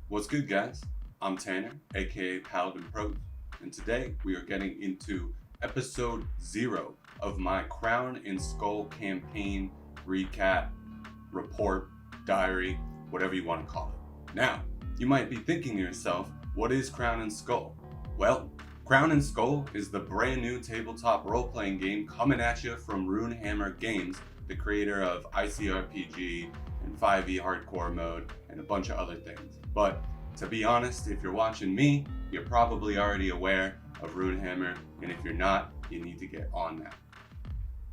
What's good, guys? I'm Tanner, aka PaladinProse, and today we are getting into episode 0 of my Crown and Skull campaign recap, report, diary, whatever you want to call it. Now, you might be thinking to yourself, what is Crown and Skull? Well, Crown and Skull is the brand new tabletop role-playing game coming at you from runehammer Games, the creator of icrpg and 5e hardcore mode and a bunch of other things. But to be honest, if you're watching me, you're probably already aware of runehammer, and if you're not, you need to get on that.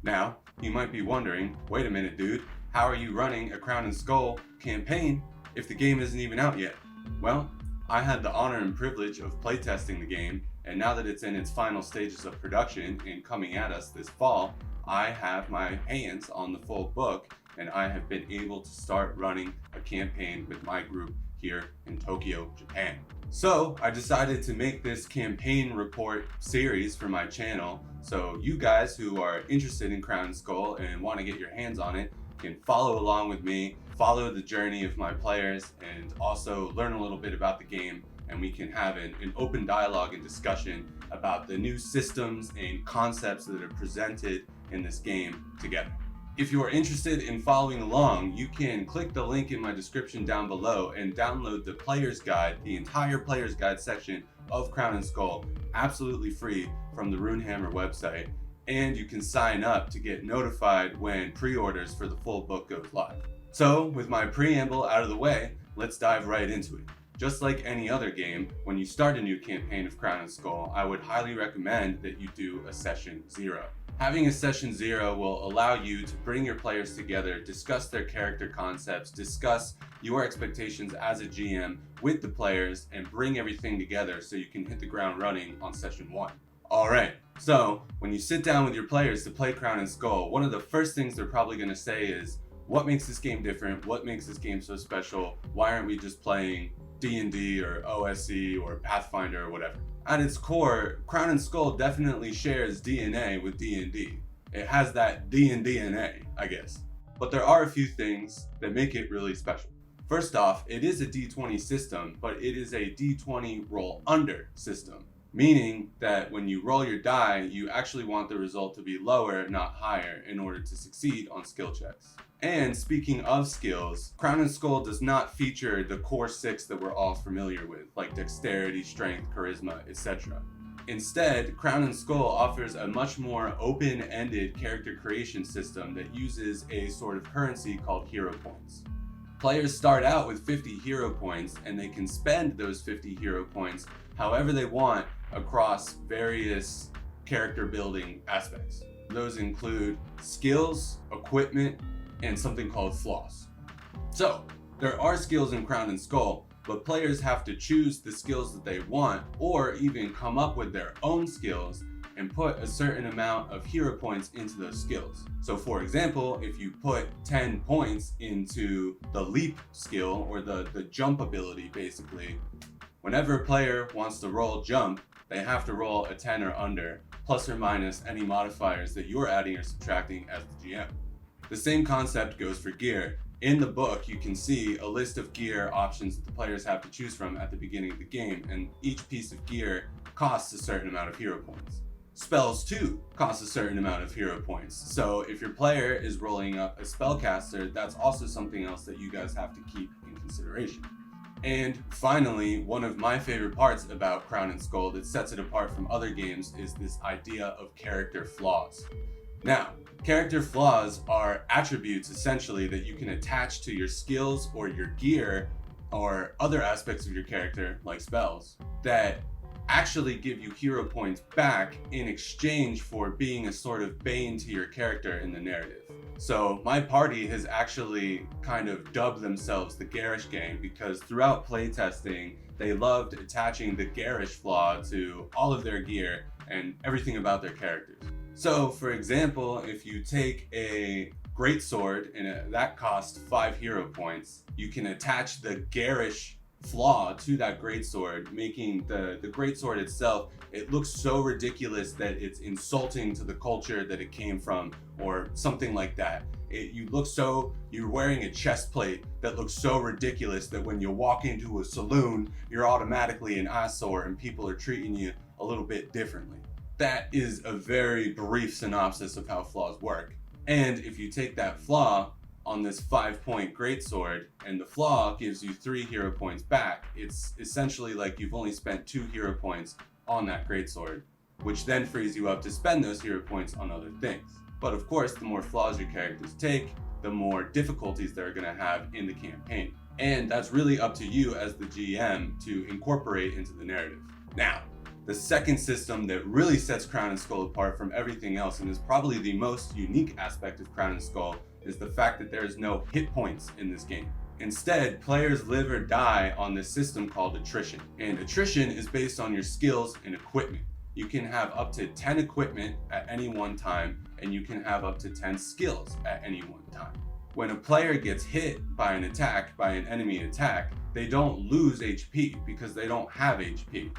Now, you might be wondering, wait a minute dude, how are you running a Crown and Skull campaign if the game isn't even out yet? Well, I had the honor and privilege of playtesting the game, and now that it's in its final stages of production and coming at us this fall, I have my hands on the full book, and I have been able to start running a campaign with my group here in Tokyo, Japan. So I decided to make this campaign report series for my channel, so you guys who are interested in Crown and Skull and want to get your hands on it can follow along with me, follow the journey of my players, and also learn a little bit about the game, and we can have an open dialogue and discussion about the new systems and concepts that are presented in this game together. If you are interested in following along, you can click the link in my description down below and download the player's guide, the entire player's guide section of Crown and Skull, absolutely free from the runehammer website. And you can sign up to get notified when pre-orders for the full book goes live. So with my preamble out of the way, let's dive right into it. Just like any other game, when you start a new campaign of Crown and Skull, I would highly recommend that you do a session 0. Having a session 0 will allow you to bring your players together, discuss their character concepts, discuss your expectations as a GM with the players, and bring everything together so you can hit the ground running on session 1. Alright, so when you sit down with your players to play Crown and Skull, one of the first things they're probably going to say is, what makes this game different? What makes this game so special? Why aren't we just playing D&D or OSE or Pathfinder or whatever? At its core, Crown and Skull definitely shares DNA with D&D. It has that D&DNA, I guess. But there are a few things that make it really special. First off, it is a D20 system, but it is a D20 roll under system. Meaning that when you roll your die, you actually want the result to be lower, not higher, in order to succeed on skill checks. And speaking of skills, Crown and Skull does not feature the core 6 that we're all familiar with, like dexterity, strength, charisma, etc. Instead, Crown and Skull offers a much more open-ended character creation system that uses a sort of currency called hero points. Players start out with 50 hero points, and they can spend those 50 hero points however they want across various character building aspects. Those include skills, equipment, and something called flaws. So, there are skills in Crown and Skull, but players have to choose the skills that they want, or even come up with their own skills and put a certain amount of hero points into those skills. So for example, if you put 10 points into the leap skill, or the jump ability basically, whenever a player wants to roll jump, they have to roll a 10 or under, plus or minus any modifiers that you're adding or subtracting as the GM. The same concept goes for gear. In the book, you can see a list of gear options that the players have to choose from at the beginning of the game, and each piece of gear costs a certain amount of hero points. Spells too cost a certain amount of hero points. So if your player is rolling up a spellcaster, that's also something else that you guys have to keep in consideration. And finally, one of my favorite parts about Crown and Skull that sets it apart from other games is this idea of character flaws. Now, character flaws are attributes essentially that you can attach to your skills or your gear or other aspects of your character, like spells, that actually give you hero points back in exchange for being a sort of bane to your character in the narrative. So my party has actually kind of dubbed themselves the Garish Gang because throughout playtesting, they loved attaching the garish flaw to all of their gear and everything about their characters. So for example, if you take a greatsword and that costs 5 hero points, you can attach the garish flaw to that greatsword, making the greatsword itself, it looks so ridiculous that it's insulting to the culture that it came from, or something like that. You're wearing a chest plate that looks so ridiculous that when you walk into a saloon, you're automatically an eyesore and people are treating you a little bit differently. That is a very brief synopsis of how flaws work. And if you take that flaw on this 5-point greatsword and the flaw gives you 3 hero points back, it's essentially like you've only spent 2 hero points on that greatsword, which then frees you up to spend those hero points on other things. But of course, the more flaws your characters take, the more difficulties they're going to have in the campaign. And that's really up to you as the GM to incorporate into the narrative. Now, the second system that really sets Crown and Skull apart from everything else, and is probably the most unique aspect of Crown and Skull, is the fact that there is no hit points in this game. Instead, players live or die on this system called Attrition. And Attrition is based on your skills and equipment. You can have up to 10 equipment at any one time, and you can have up to 10 skills at any one time. When a player gets hit by an enemy attack, they don't lose HP because they don't have HP.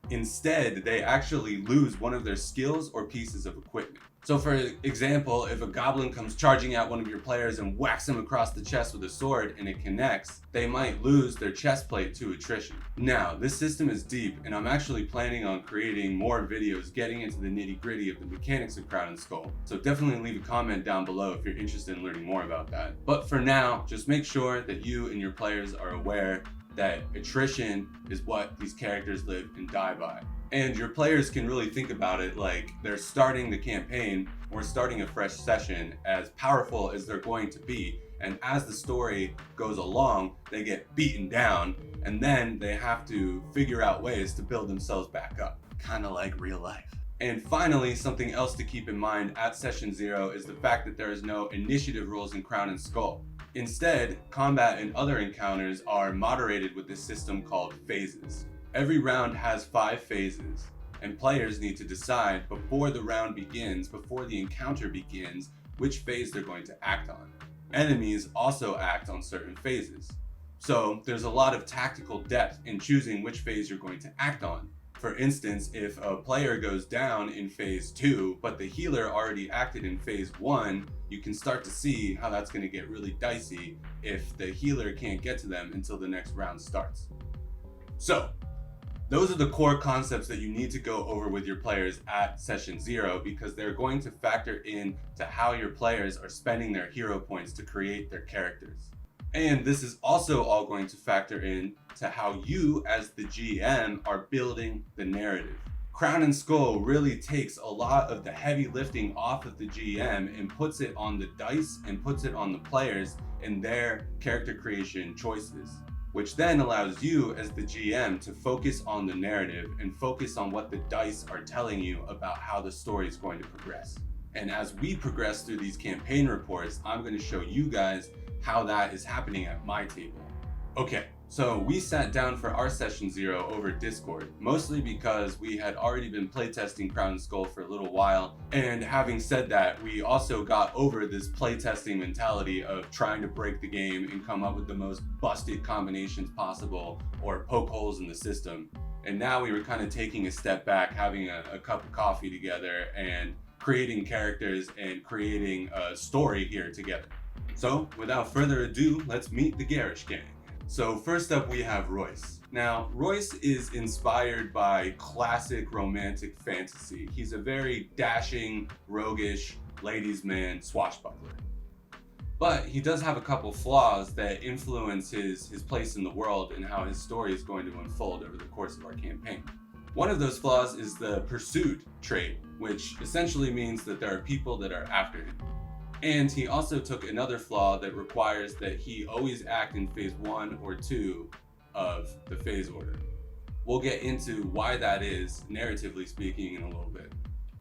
Instead, they actually lose one of their skills or pieces of equipment. So for example, if a goblin comes charging at one of your players and whacks them across the chest with a sword and it connects, they might lose their chest plate to attrition. Now, this system is deep, and I'm actually planning on creating more videos getting into the nitty-gritty of the mechanics of Crown and Skull. So definitely leave a comment down below if you're interested in learning more about that. But for now, just make sure that you and your players are aware that attrition is what these characters live and die by. And your players can really think about it like they're starting the campaign or starting a fresh session, as powerful as they're going to be. And as the story goes along, they get beaten down, and then they have to figure out ways to build themselves back up. Kind of like real life. And finally, something else to keep in mind at Session 0 is the fact that there is no initiative rules in Crown and Skull. Instead, combat and other encounters are moderated with this system called phases. Every round has 5 phases, and players need to decide before the round begins, before the encounter begins, which phase they're going to act on. Enemies also act on certain phases. So there's a lot of tactical depth in choosing which phase you're going to act on. For instance, if a player goes down in phase 2, but the healer already acted in phase 1, you can start to see how that's going to get really dicey if the healer can't get to them until the next round starts. So, those are the core concepts that you need to go over with your players at Session 0, because they're going to factor in to how your players are spending their hero points to create their characters. And this is also all going to factor in to how you as the GM are building the narrative. Crown and Skull really takes a lot of the heavy lifting off of the GM and puts it on the dice and puts it on the players and their character creation choices, which then allows you as the GM to focus on the narrative and focus on what the dice are telling you about how the story is going to progress. And as we progress through these campaign reports, I'm going to show you guys how that is happening at my table. Okay, so we sat down for our Session 0 over Discord, mostly because we had already been playtesting Crown and Skull for a little while, and having said that, we also got over this playtesting mentality of trying to break the game and come up with the most busted combinations possible or poke holes in the system. And now we were kind of taking a step back, having a cup of coffee together and creating characters and creating a story here together. So without further ado, let's meet the Garish Gang. So first up we have Royce. Now, Royce is inspired by classic romantic fantasy. He's a very dashing, roguish, ladies' man swashbuckler. But he does have a couple flaws that influence his place in the world and how his story is going to unfold over the course of our campaign. One of those flaws is the pursuit trait, which essentially means that there are people that are after him. And he also took another flaw that requires that he always act in phase 1 or 2 of the phase order. We'll get into why that is, narratively speaking, in a little bit.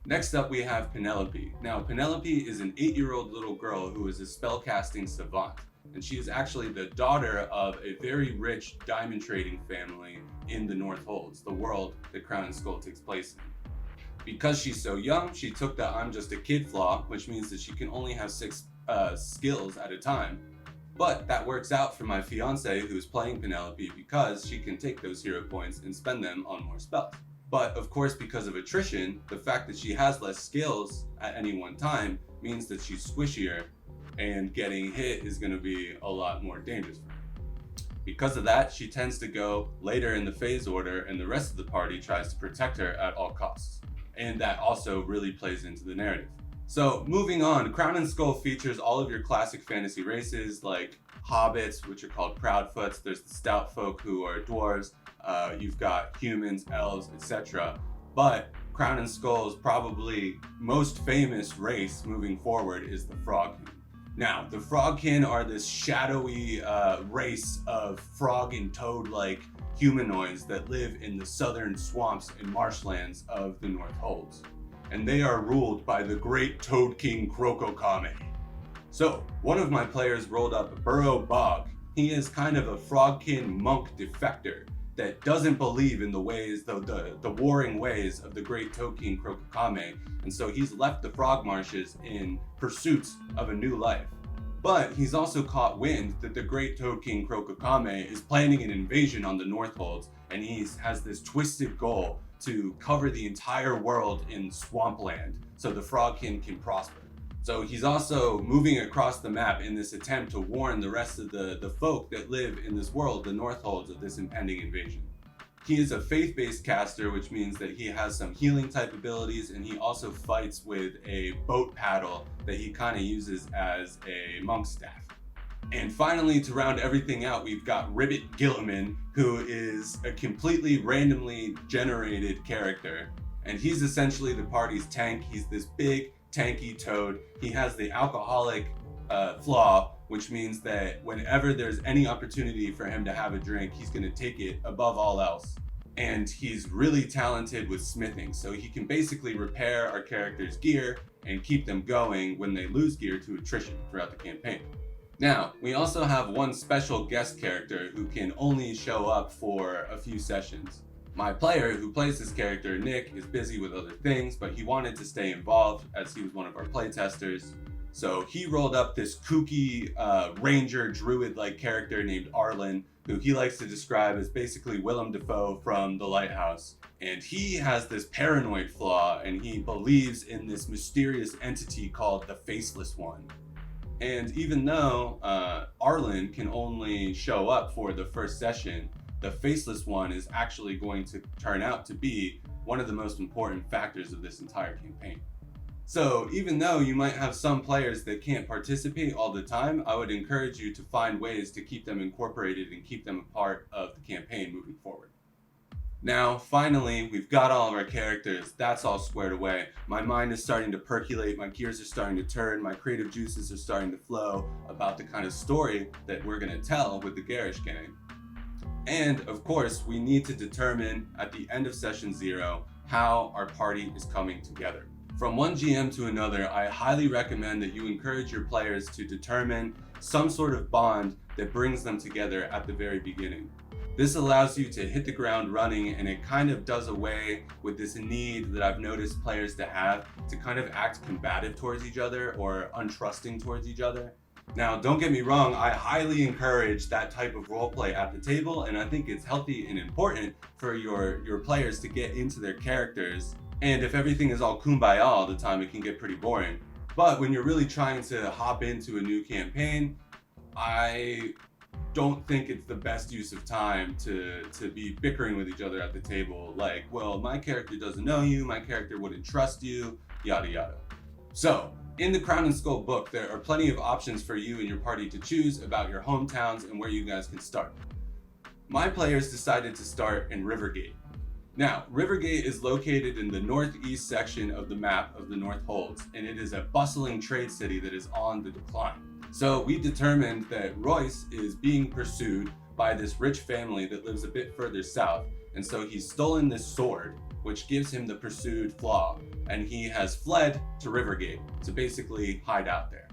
Next up we have Penelope. Now, Penelope is an 8-year-old little girl who is a spellcasting savant, and she is actually the daughter of a very rich diamond trading family in the North Holds, the world that Crown and Skull takes place in. Because she's so young, she took the I'm just a kid flaw, which means that she can only have 6 skills at a time. But that works out for my fiance who's playing Penelope, because she can take those hero points and spend them on more spells. But of course, because of attrition, the fact that she has less skills at any one time means that she's squishier and getting hit is going to be a lot more dangerous for her. Because of that, she tends to go later in the phase order, and the rest of the party tries to protect her at all costs. And that also really plays into the narrative. So moving on, Crown and Skull features all of your classic fantasy races like hobbits, which are called proudfoots. There's the stout folk who are dwarves. You've got humans, elves, etc. But Crown and Skull's probably most famous race moving forward is the Frogkin. Now, the Frogkin are this shadowy race of frog and toad-like humanoids that live in the southern swamps and marshlands of the North Holds. And they are ruled by the great Toad King Krokokame. So, one of my players rolled up Burrow Bog. He is kind of a Frogkin monk defector that doesn't believe in the ways, the warring ways of the great Toad King Krokokame, and so he's left the frog marshes in pursuit of a new life. But he's also caught wind that the great Toad King Krokokame is planning an invasion on the North Holds, and he has this twisted goal to cover the entire world in swampland so the Frogkin can prosper. So he's also moving across the map in this attempt to warn the rest of the folk that live in this world, the North Holds, of this impending invasion. He is a faith-based caster, which means that he has some healing type abilities, and he also fights with a boat paddle that he kind of uses as a monk staff. And finally, to round everything out, we've got Ribbit Gilliman, who is a completely randomly generated character. And he's essentially the party's tank. He's this big, tanky toad. He has the alcoholic flaw, which means that whenever there's any opportunity for him to have a drink, he's going to take it above all else. And he's really talented with smithing, so he can basically repair our characters' gear and keep them going when they lose gear to attrition throughout the campaign. Now, we also have one special guest character who can only show up for a few sessions. My player who plays this character, Nick, is busy with other things, but he wanted to stay involved as he was one of our playtesters. So he rolled up this kooky ranger druid-like character named Arlen, who he likes to describe as basically Willem Dafoe from The Lighthouse. And he has this paranoid flaw, and he believes in this mysterious entity called the Faceless One. And even though Arlen can only show up for the first session, the Faceless One is actually going to turn out to be one of the most important factors of this entire campaign. So even though you might have some players that can't participate all the time, I would encourage you to find ways to keep them incorporated and keep them a part of the campaign moving forward. Now, finally, we've got all of our characters. That's all squared away. My mind is starting to percolate, my gears are starting to turn, my creative juices are starting to flow about the kind of story that we're going to tell with the Garish Gang. And of course, we need to determine at the end of session 0 how our party is coming together. From one GM to another, I highly recommend that you encourage your players to determine some sort of bond that brings them together at the very beginning. This allows you to hit the ground running, and it kind of does away with this need that I've noticed players to have to kind of act combative towards each other or untrusting towards each other. Now, don't get me wrong, I highly encourage that type of roleplay at the table, and I think it's healthy and important for your players to get into their characters. And if everything is all kumbaya all the time, it can get pretty boring. But when you're really trying to hop into a new campaign, I don't think it's the best use of time to be bickering with each other at the table. Like, well, my character doesn't know you, my character wouldn't trust you, yada yada. So, in the Crown and Skull book, there are plenty of options for you and your party to choose about your hometowns and where you guys can start. My players decided to start in Rivergate. Now, Rivergate is located in the northeast section of the map of the North Holds, and it is a bustling trade city that is on the decline. So we determined that Royce is being pursued by this rich family that lives a bit further south, and so he's stolen this sword, which gives him the pursued flaw, and he has fled to Rivergate to basically hide out there.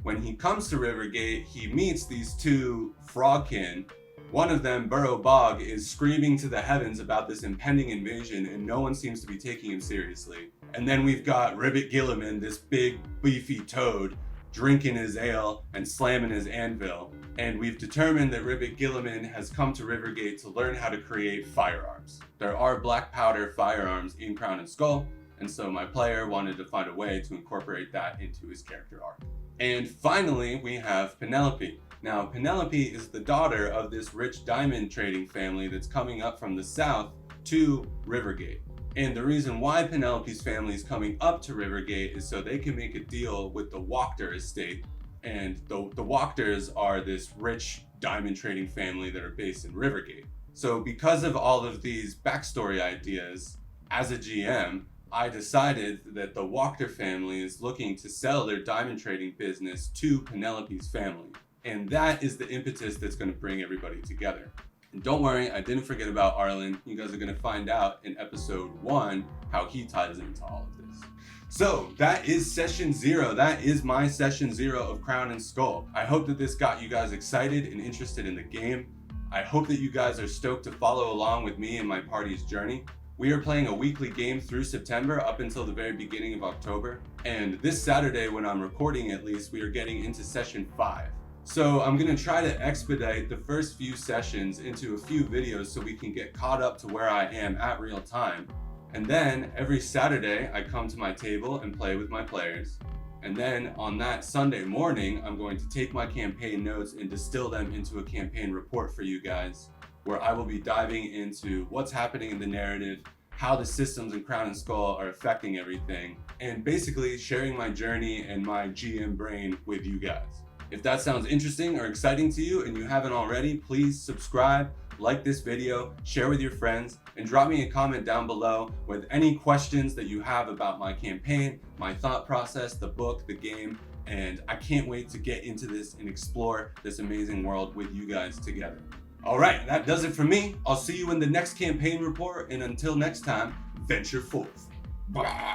When he comes to Rivergate, he meets these two frogkin. One of them, Burrow Bog, is screaming to the heavens about this impending invasion, and no one seems to be taking him seriously. And then we've got Ribbit Gilliman, this big, beefy toad, drinking his ale and slamming his anvil. And we've determined that Ribbit Gilliman has come to Rivergate to learn how to create firearms. There are black powder firearms in Crown and Skull, and so my player wanted to find a way to incorporate that into his character arc. And finally, we have Penelope. Now, Penelope is the daughter of this rich diamond trading family that's coming up from the south to Rivergate. And the reason why Penelope's family is coming up to Rivergate is so they can make a deal with the Wachter estate. And the Wachters are this rich diamond trading family that are based in Rivergate. So because of all of these backstory ideas, as a GM, I decided that the Wachter family is looking to sell their diamond trading business to Penelope's family. And that is the impetus that's going to bring everybody together. And don't worry, I didn't forget about Arlen. You guys are going to find out in episode 1 how he ties into all of this. So that is session 0. That is my session 0 of Crown and Skull. I hope that this got you guys excited and interested in the game. I hope that you guys are stoked to follow along with me in my party's journey. We are playing a weekly game through September up until the very beginning of October. And this Saturday, when I'm recording at least, we are getting into session 5. So I'm gonna try to expedite the first few sessions into a few videos so we can get caught up to where I am at real time. And then every Saturday, I come to my table and play with my players. And then on that Sunday morning, I'm going to take my campaign notes and distill them into a campaign report for you guys, where I will be diving into what's happening in the narrative, how the systems in Crown and Skull are affecting everything, and basically sharing my journey and my GM brain with you guys. If that sounds interesting or exciting to you and you haven't already, please subscribe, like this video, share with your friends, and drop me a comment down below with any questions that you have about my campaign, my thought process, the book, the game, and I can't wait to get into this and explore this amazing world with you guys together. All right, that does it for me. I'll see you in the next campaign report, and until next time, venture forth. Bye.